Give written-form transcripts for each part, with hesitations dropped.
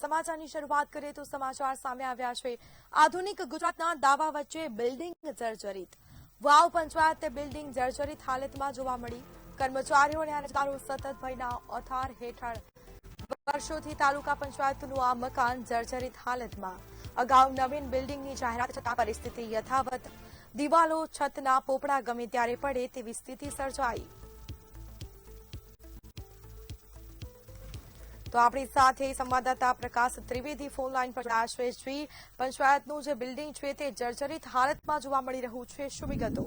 સમાચારની શરૂઆત કરીએ તો સમાચાર સામે આવ્યા છે આધુનિક ગુજરાતના દાવા વચ્ચે બિલ્ડિંગ જર્જરિત। વાવ પંચાયત બિલ્ડિંગ જર્જરિત હાલતમાં જોવા મળી। કર્મચારીઓ અને અરજદારો સતત ભયના ઓથાર હેઠળ વર્ષોથી તાલુકા પંચાયતનું આ મકાન જર્જરિત હાલતમાં। અગાઉ નવીન બિલ્ડિંગની જાહેરાત છતાં પરિસ્થિતિ યથાવત। દિવાલો છતના પોપડા ગમે ત્યારે પડે તેવી સ્થિતિ સર્જાઈ। તો આપણી સાથે સંવાદદાતા પ્રકાશ ત્રિવેદી ફોન લાઈન પર જોડાયા છે। પંચાયતનું જે બિલ્ડિંગ છે તે જર્જરિત હાલતમાં જોવા મળી રહ્યું છે, શું વિગતો?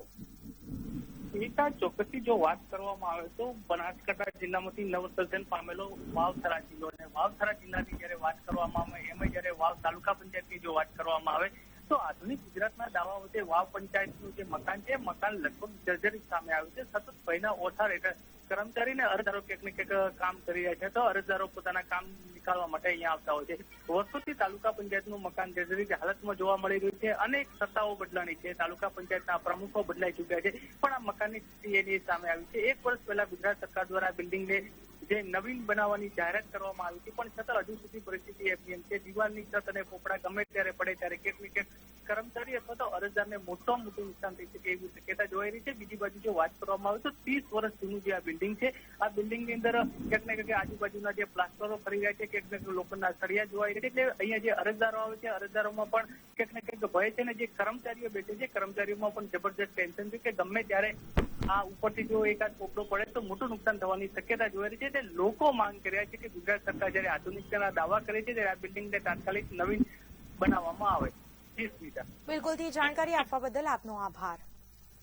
ચોક્કસથી જો વાત કરવામાં આવે તો બનાસકાંઠા જિલ્લામાંથી નવસર્જન પામેલો વાવથરા જિલ્લો અને વાવથરા જિલ્લાની જયારે વાત કરવામાં આવે એમાં જયારે વાવ તાલુકા પંચાયતની જો વાત કરવામાં આવે તો આધુનિક ગુજરાતના દાવા વચ્ચે વાવ પંચાયતનું જે મકાન છે મકાન લગભગ જર્જરિત સામે આવ્યું છે। સતત ભયના ઓથાર હેઠળ કર્મચારીને અરજદારો ક્યાંક ને ક્યાંક કામ કરી રહ્યા છે તો અરજદારો પોતાના કામ નીકાળવા માટે અહીંયા આવતા હોય છે। વર્ષોથી તાલુકા પંચાયતનું મકાન જર્જરિત હાલતમાં જોવા મળી રહ્યું છે। અનેક સત્તાઓ બદલાણી છે, તાલુકા પંચાયતના પ્રમુખો બદલાઈ ચૂક્યા છે, પણ આ મકાનની સ્થિતિ એની સામે આવી છે। 1 વર્ષ પહેલા ગુજરાત સરકાર દ્વારા બિલ્ડિંગને જે નવીન બનાવવાની જાહેરાત કરવામાં આવી હતી, પણ છતાં હજુ સુધી પરિસ્થિતિ એમ છે। દિવાલની છત અને પોપડા ગમે ત્યારે પડે ત્યારે ક્યાંક ને ક્યાંક કર્મચારી અથવા તો અરજદારને મોટું નુકસાન થઈ શકે એવી શક્યતા જોવાઈ રહી છે। બીજી બાજુ જો વાત કરવામાં આવે તો 30 વર્ષ જૂનું જે આ બિલ્ડિંગ છે, આ બિલ્ડિંગની અંદર ક્યાંક ને ક્યાંક આજુબાજુના જે પ્લાસ્ટરો ફરી રહ્યા છે, ક્યાંક ને ક્યાંક લોકોના સળિયા જોવાઈ રહ્યા છે। એટલે અહીંયા જે અરજદારો આવે છે, અરજદારોમાં પણ ક્યાંક ને ક્યાંક ભય છે ને જે કર્મચારીઓ બેઠે છે, કર્મચારીઓમાં પણ જબરજસ્ત ટેન્શન છે કે ગમે ત્યારે આ ઉપરથી જો એકાદ પોપડો પડે તો મોટું નુકસાન થવાની શક્યતા જોઈ રહી છે। એટલે લોકો માંગ કરી રહ્યા છે કે ગુજરાત સરકાર જયારે આધુનિકતાના દાવા કરે છે ત્યારે આ બિલ્ડિંગને તાત્કાલિક નવીન બનાવવામાં આવે। બિલકુલથી જાણકારી આપવા બદલ આપનો આભાર।